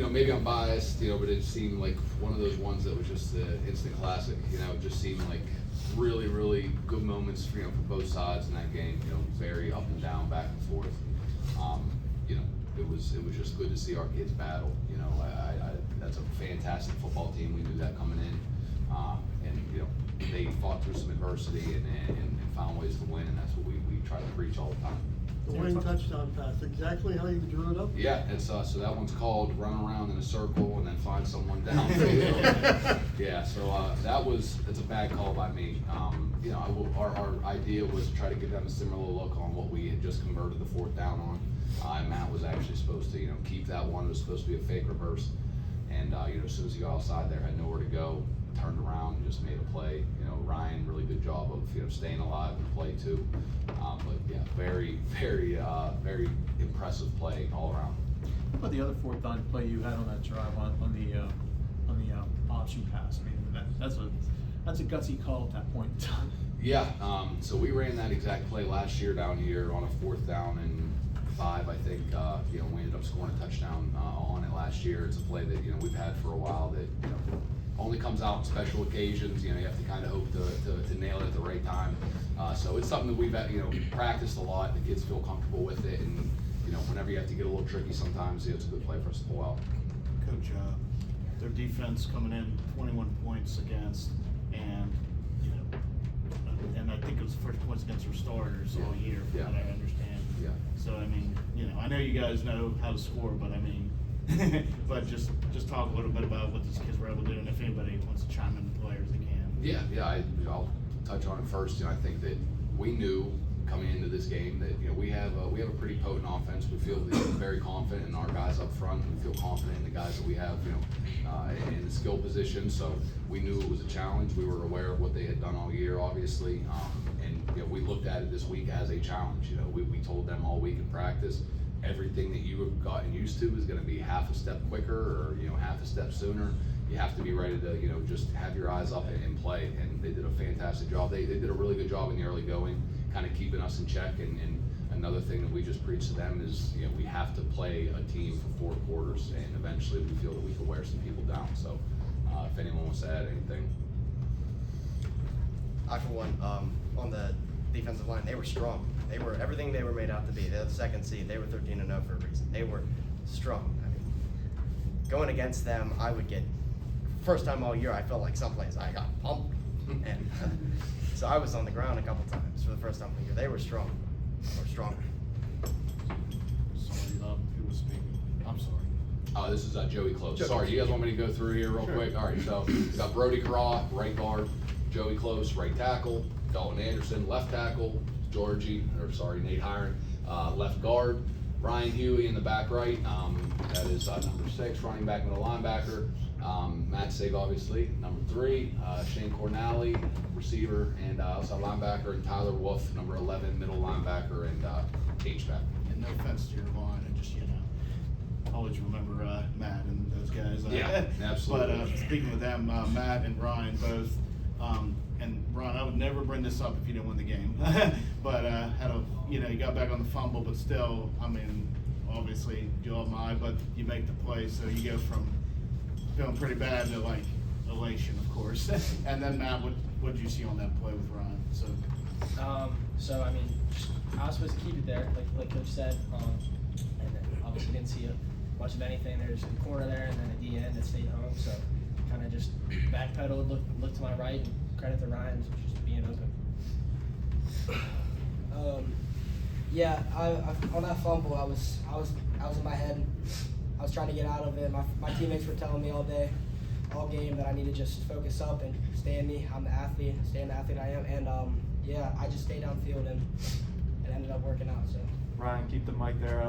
maybe I'm biased, but it seemed like one of those ones that was just an instant classic. It just seemed like really, really good moments, for both sides in that game. Very up and down, back and forth. It was just good to see our kids battle. That's a fantastic football team. We knew that coming in, and they fought through some adversity and found ways to win, and that's what we try to preach all the time. The winning touchdown pass, exactly how you drew it up? Yeah, it's so that one's called run around in a circle and then find someone downfield. Yeah, so it's a bad call by me. Our idea was to try to give them a similar look on what we had just converted the fourth down on. And Matt was actually supposed to keep that one. It was supposed to be a fake reverse, and as soon as he got outside there, had nowhere to go. Turned around and just made a play. Ryan, really good job of staying alive in the play too. But yeah, very, very, very impressive play all around. What about the other fourth down play you had on that drive on the option pass? I mean, that's a gutsy call at that point in time. Yeah. So we ran that exact play last year down here on a 4th down and 5. I think we ended up scoring a touchdown on it last year. It's a play that we've had for a while that only comes out on special occasions. You have to kind of hope to nail it at the right time. So it's something that we've practiced a lot. The kids feel comfortable with it, and whenever you have to get a little tricky, sometimes it's a good play for us to pull out. Coach, their defense coming in 21 points against, and and I think it was the first points against their starters all year, from what I understand. Yeah. So I mean, I know you guys know how to score, but I mean. But just talk a little bit about what these kids were able to do, and if anybody wants to chime in the players, they can. Yeah. I'll touch on it first. I think that we knew coming into this game that we have a pretty potent offense. We feel very confident in our guys up front. We feel confident in the guys that we have in the skill position. So we knew it was a challenge. We were aware of what they had done all year, obviously, and we looked at it this week as a challenge. We told them all week in practice. Everything that you have gotten used to is going to be half a step quicker or half a step sooner. You have to be ready to just have your eyes up and play, and they did a fantastic job. They did a really good job in the early going, kind of keeping us in check. And another thing that we just preach to them is we have to play a team for 4 quarters, and eventually we feel that we can wear some people down. So if anyone wants to add anything. I, for one, on the defensive line, they were strong. They were everything they were made out to be. They're the 2nd seed. They were 13-0 for a reason. They were strong. I mean, going against them, I would get, first time all year, I felt like some plays I got pumped. And so I was on the ground a couple times for the first time all year. They were strong. They were stronger. Sorry, who was speaking? I'm sorry. This is Joey Close. Sorry, you guys want me to go through here real quick? All right, so we got Brody Carra, right guard, Joey Close, right tackle, Dalton Anderson, left tackle, Nate Hiron, left guard, Ryan Huey in the back right, that is number 6, running back, middle linebacker, Matt Sieg, obviously, number 3, Shane Cornally, receiver and outside linebacker, and Tyler Wolf, number 11, middle linebacker and H-back. And no offense to your line, and just always remember Matt and those guys. Yeah, absolutely. But speaking with them, Matt and Ryan both. And Ron, I would never bring this up if you didn't win the game. But you got back on the fumble, but still, I mean, obviously you all my, but you make the play, so you go from feeling pretty bad to like elation, of course. And then Matt, what did you see on that play with Ryan? So I mean, I was supposed to keep it there, like Coach said, and then obviously didn't see much of anything. There's a corner there, and then a D end that stayed home. So kind of just backpedaled, looked to my right, and credit to Ryan for just being open. Yeah, on that fumble, I was in my head. I was trying to get out of it. My teammates were telling me all game that I need to just focus up and stay in me. I'm the athlete, stay in the athlete I am, and yeah, I just stayed downfield and it ended up working out. So. Ryan, keep the mic there.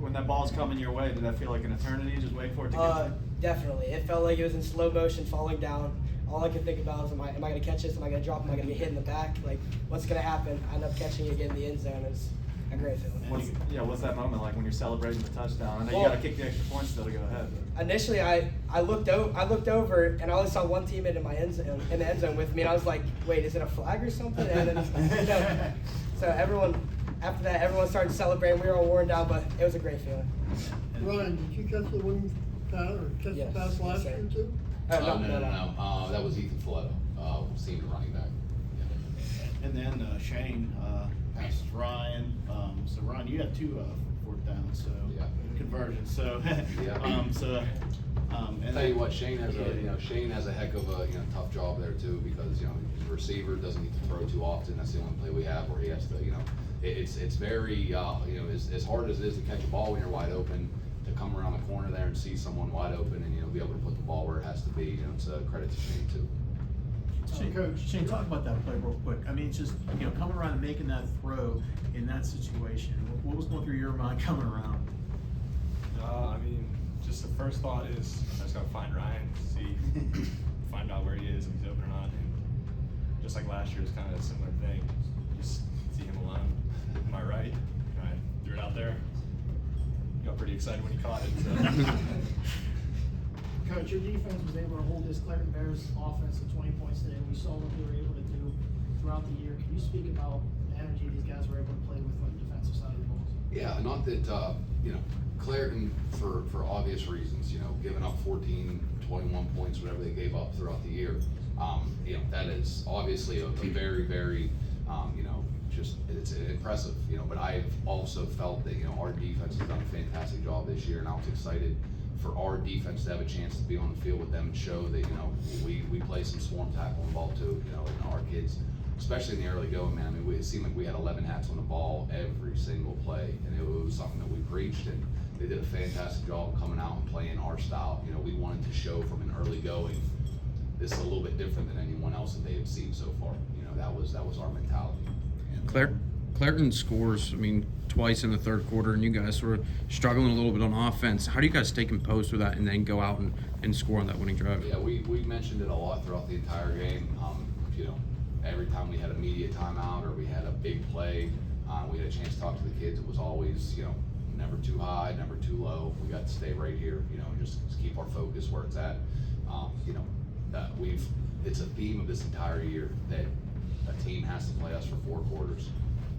When that ball's coming your way, did that feel like an eternity? Just wait for it to get you? Definitely. It felt like it was in slow motion, falling down. All I could think about was, am I going to catch this? Am I going to drop? Am I going to get hit in the back? Like, what's going to happen? I end up catching it, getting the end zone. It was a great feeling. What's that moment like when you're celebrating the touchdown? I know you got to kick the extra point still to go ahead. But. Initially, I looked over and I only saw one teammate in the end zone with me, and I was like, wait, is it a flag or something? And then, so after that, everyone started celebrating. We were all worn down, but it was a great feeling. Ryan, did you catch the winning pass or catch the Yes, pass last yes, sir. year too? No. That was Ethan Folletta, senior running back. And then Shane passes Ryan. So Ryan, you have two fourth downs, so Yeah. conversions. So Yeah. and Tell you what, Shane has a heck of a tough job there too, because his receiver doesn't get to throw too often. That's the only play we have where he has to it's very as hard as it is to catch a ball when you're wide open, to come around the corner there and see someone wide open and be able to put the ball where it has to be. It's a credit to Shane too. Shane, talk about that play real quick. I mean, it's just, coming around and making that throw in that situation. What was going through your mind coming around? I mean, just the first thought is I just gotta find Ryan, find out where he is, if he's open or not. And just like last year, it's kind of a similar thing. Just see him alone. Am I right? And I threw it out there. Got pretty excited when he caught it. So. Coach, your defense was able to hold this Clareton Bears offense to 20 points today. We saw what they were able to do throughout the year. Can you speak about the energy these guys were able to play with on the defensive side of the ball? Yeah, not that Clareton, for obvious reasons, giving up 14, 21 points, whatever they gave up throughout the year. That is obviously a very, very, it's impressive. But I've also felt that our defense has done a fantastic job this year, and I was excited for our defense to have a chance to be on the field with them and show that we play some swarm tackle involved too. And our kids, especially in the early going, man. I mean, it seemed like we had 11 hats on the ball every single play, and it was something that we preached, and they did a fantastic job coming out and playing our style. We wanted to show from an early going, this is a little bit different than anyone else that they had seen so far. That was our mentality. Clareton scores, twice in the third quarter, and you guys sort of struggling a little bit on offense. How do you guys stay composed with that and then go out and score on that winning drive? Yeah, we mentioned it a lot throughout the entire game. Every time we had a media timeout or we had a big play, we had a chance to talk to the kids. It was always, never too high, never too low. We got to stay right here, and just keep our focus where it's at. It's a theme of this entire year that a team has to play us for 4 quarters.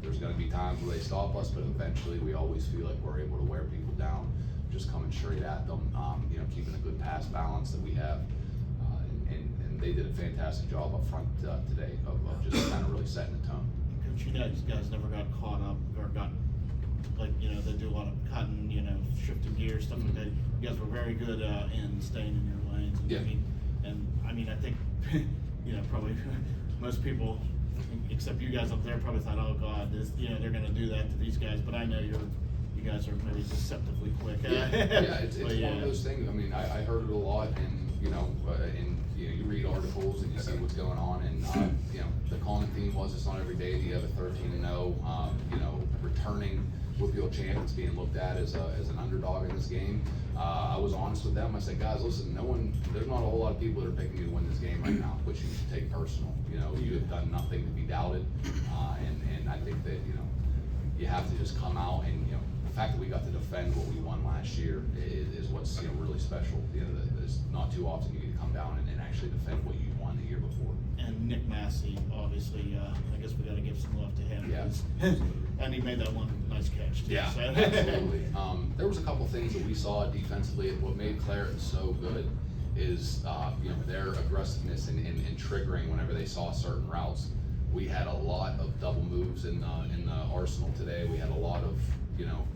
There's going to be times where they stop us, but eventually we always feel like we're able to wear people down, just coming straight at them, keeping a good pass balance that we have. And they did a fantastic job up front today of just kind of really setting the tone. Coach, you guys never got caught up or got they do a lot of cutting, shifting gears, stuff like that. You guys were very good in staying in your lanes. Yeah. I think probably most people, except you guys up there, probably thought, oh God, they're going to do that to these guys. But I know you guys are maybe deceptively quick. It's one of those things. I heard it a lot, and you read articles and you see what's going on, and the common theme was it's not every day that you have a 13-0, returning WPIAL champions being looked at as an underdog in this game. I was honest with them. I said, guys, listen, there's not a whole lot of people that are picking you to win this game right now, which you should take personal. You have done nothing to be doubted, and I think that you have to just come out and the fact that we got to defend what we won last year is what's really special. There's not too often you get to come down and actually defend what you won the year before. And Nick Massey, obviously, I guess we got to give some love to him. Yeah. And he made that one nice catch too. Yeah, So. absolutely. There was a couple things that we saw defensively. What made Clareton so good is their aggressiveness in triggering whenever they saw certain routes. We had a lot of double moves in the arsenal today. We had a lot of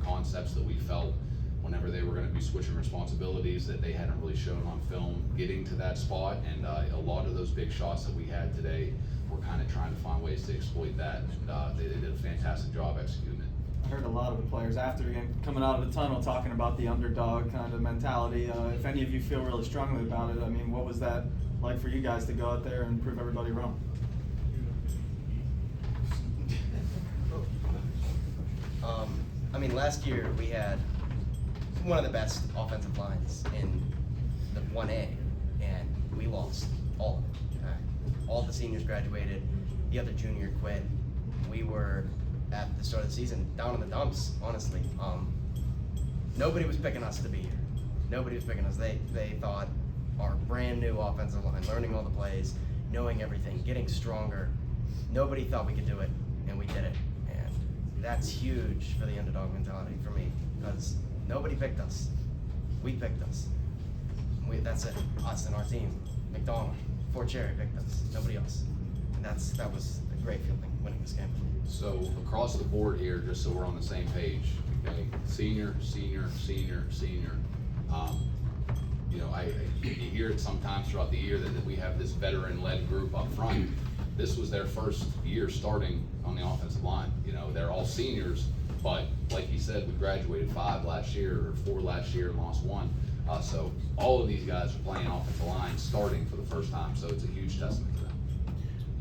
concepts that we felt whenever they were going to be switching responsibilities that they hadn't really shown on film, getting to that spot, and a lot of those big shots that we had today, we're kind of trying to find ways to exploit that. And, they did a fantastic job executing it. I heard a lot of the players after the game coming out of the tunnel talking about the underdog kind of mentality. If any of you feel really strongly about it, what was that like for you guys to go out there and prove everybody wrong? Last year we had one of the best offensive lines in the 1A, and we lost all of it. All the seniors graduated, the other junior quit. We were, at the start of the season, down in the dumps, honestly. Nobody was picking us to be here. Nobody was picking us. They thought our brand new offensive line, learning all the plays, knowing everything, getting stronger, nobody thought we could do it, and we did it. That's huge for the underdog mentality for me, because nobody picked us. We picked us. that's it. Us and our team. McDonald, Fort Cherry picked us. Nobody else. And that was a great feeling winning this game. So across the board here, just so we're on the same page, okay, senior. You know, you hear it sometimes throughout the year that we have this veteran-led group up front. This was their first year starting on the offensive line. You know, they're all seniors, but like he said, we graduated 5 last year or 4 last year and lost 1. So all of these guys are playing offensive line starting for the first time. So it's a huge testament to them.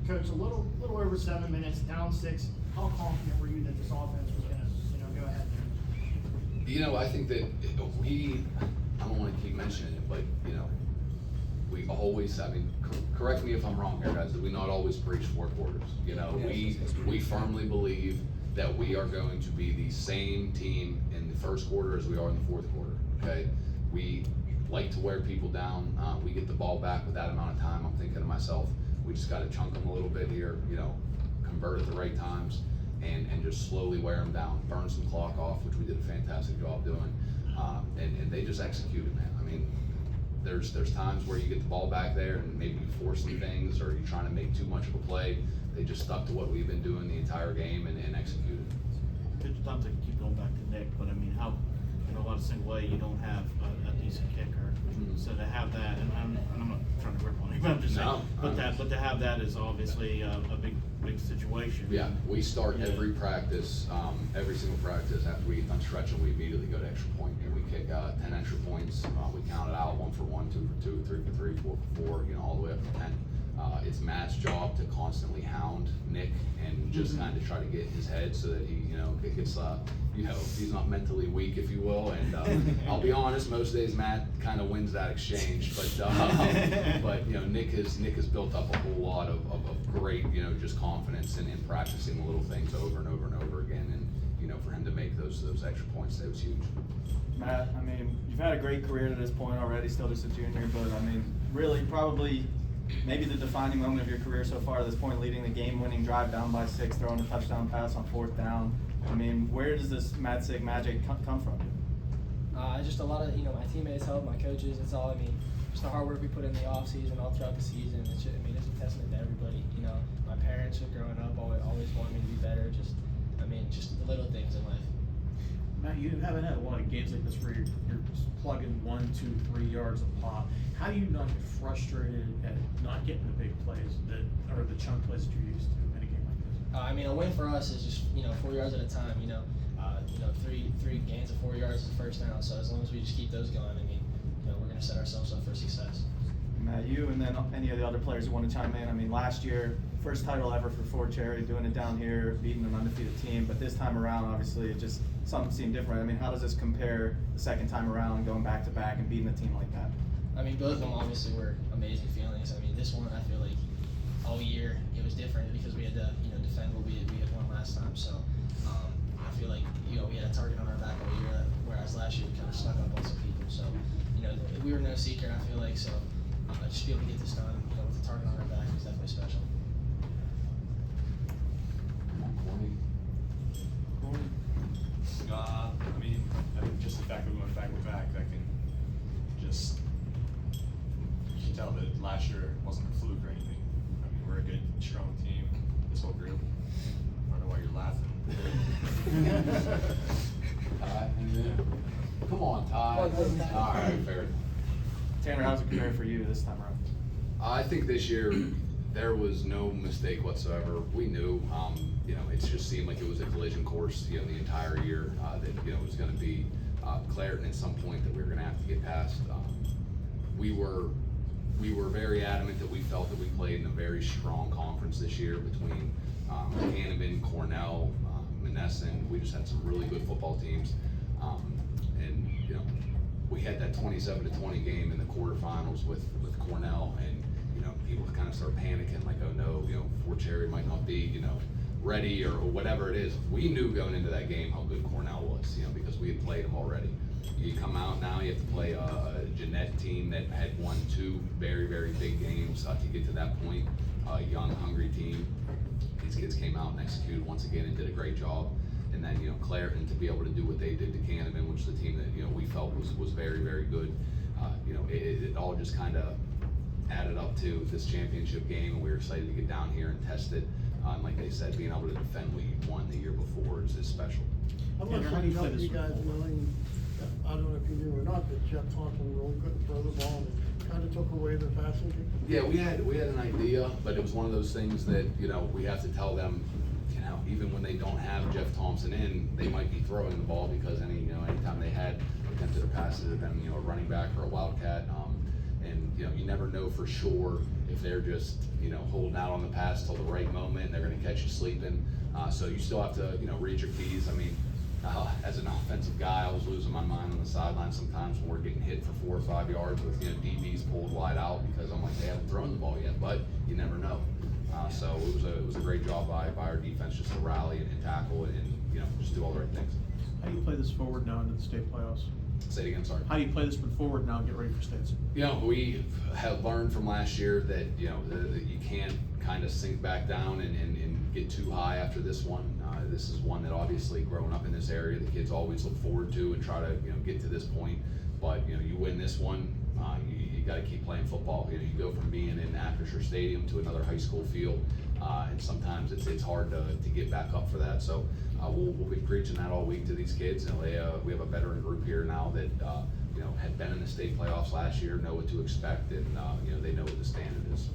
Coach, a little over 7 minutes, down 6. How confident were you that this offense was gonna, go ahead there? You know, I think that I don't want to keep mentioning it, but, you know, we always, I mean, correct me if I'm wrong here, guys, that we not always preach 4 quarters. You know, we firmly believe that we are going to be the same team in the first quarter as we are in the fourth quarter, okay? We like to wear people down. We get the ball back with that amount of time. I'm thinking to myself, we just got to chunk them a little bit here, you know, convert at the right times, and just slowly wear them down, burn some clock off, which we did a fantastic job doing. And they just executed, man. I mean, there's times where you get the ball back there and maybe you force some things or you're trying to make too much of a play. They just stuck to what we've been doing the entire game and executed. Good, not to keep going back to Nick, but I mean, how, in a lot of single A, you don't have a decent kicker. So to have that, and I'm not trying to rip on him, I'm just saying, but to have that is obviously a big situation. Yeah, we start every practice, every single practice after we get done stretching, we immediately go to extra point and we kick 10 extra points. We count it out, 1 for 1, 2 for 2, 3 for 3, 4 for 4, you know, all the way up to 10. It's Matt's job to constantly hound Nick and just kind of try to get in his head so that he, you know, gets, you know, he's not mentally weak, if you will. And I'll be honest, most days Matt kind of wins that exchange, but you know, Nick has built up a whole lot of great, you know, just confidence in practicing the little things over and over and over again. And you know, for him to make those extra points, that was huge. Matt, I mean, you've had a great career to this point already, still just a junior, but I mean, really probably maybe the defining moment of your career so far at this point, leading the game-winning drive down by 6, throwing a touchdown pass on 4th down. I mean, where does this Matt Sieg magic come from? Just a lot of, my teammates help, my coaches, it's all, just the hard work we put in the off season, all throughout the season. It's just, it's a testament to everybody, my parents growing up always wanted me to be better, just the little things in life. Matt, you haven't had a lot of games like this where you're plugging 1, 2, 3 yards a pop. How do you not get frustrated at not getting the big plays or the chunk plays that you're used to in a game like this? A win for us is just 4 yards at a time. Three gains of 4 yards is the first down. So as long as we just keep those going, we're going to set ourselves up for success. Matt, you and then any of the other players who want to chime in. Last year, first title ever for Fort Cherry, doing it down here, beating an undefeated team. But this time around, obviously, it just something seemed different. How does this compare the second time around, going back to back and beating a team like that? Both of them obviously were amazing feelings. This one, I feel like all year it was different because we had to, defend what we had won last time. So I feel like, we had a target on our back all year, whereas last year we kind of snuck up on some people. So, we were no secret, I feel like. So just to be able to get this done, with the target on our back is definitely special. I think just the fact that we went back to back, that can just, you can tell that last year wasn't a fluke or anything. We're a good, strong team, this whole group. I don't know why you're laughing. Come on, Ty. All right, fair. Tanner, how's it compare for you this time around? I think this year there was no mistake whatsoever. We knew, it just seemed like it was a collision course, the entire year that it was going to be Clairton at some point that we were going to have to get past. We were very adamant that we felt that we played in a very strong conference this year between Canevin, Cornell, Monessen. We just had some really good football teams, and we had that 27-20 game in the quarterfinals with Cornell, and people kind of start panicking like, oh no, Fort Cherry might not be ready or whatever it is. We knew going into that game how good Cornell was, because we had played them already. You come out now, you have to play a Jeanette team that had won 2 very, very big games to get to that point. A young, hungry team. These kids came out and executed once again and did a great job. And then, Clairton to be able to do what they did to Canevin, which is the team that, we felt was very, very good. It all to this championship game, and we were excited to get down here and test it. And like they said, being able to defend what you won the year before is special. I'm Tanner, not how do you sure play you this guys knowing, I don't know if you knew or not, that Jeff Thompson really couldn't throw the ball and kind of took away their passing game. Yeah, we had an idea, but it was one of those things that, you know, we have to tell them, you know, even when they don't have Jeff Thompson in, they might be throwing the ball because anytime they had attempted a pass, it had been, you know, a running back or a wildcat. And, you know, you never know for sure if they're just, you know, holding out on the pass till the right moment, they're gonna catch you sleeping. So you still have to, you know, read your keys. I mean, as an offensive guy, I was losing my mind on the sideline sometimes when we're getting hit for 4 or 5 yards with, you know, DBs pulled wide out because I'm like, they haven't thrown the ball yet, but you never know. So it was a great job by our defense just to rally and tackle and, you know, just do all the right things. How do you play this forward now into the state playoffs? Say it again, sorry. How do you play this one forward now and get ready for states? You know, we have learned from last year that, you know, that you can't kind of sink back down and get too high after this one. This is one that obviously growing up in this area, the kids always look forward to and try to, you know, get to this point. But, you know, you win this one, you got to keep playing football. You know, you go from being in Acrisure Stadium to another high school field, and sometimes it's hard to get back up for that. So we'll be preaching that all week to these kids. You know, we have a veteran group here now that you know, had been in the state playoffs last year, know what to expect, and you know, they know what the standard is.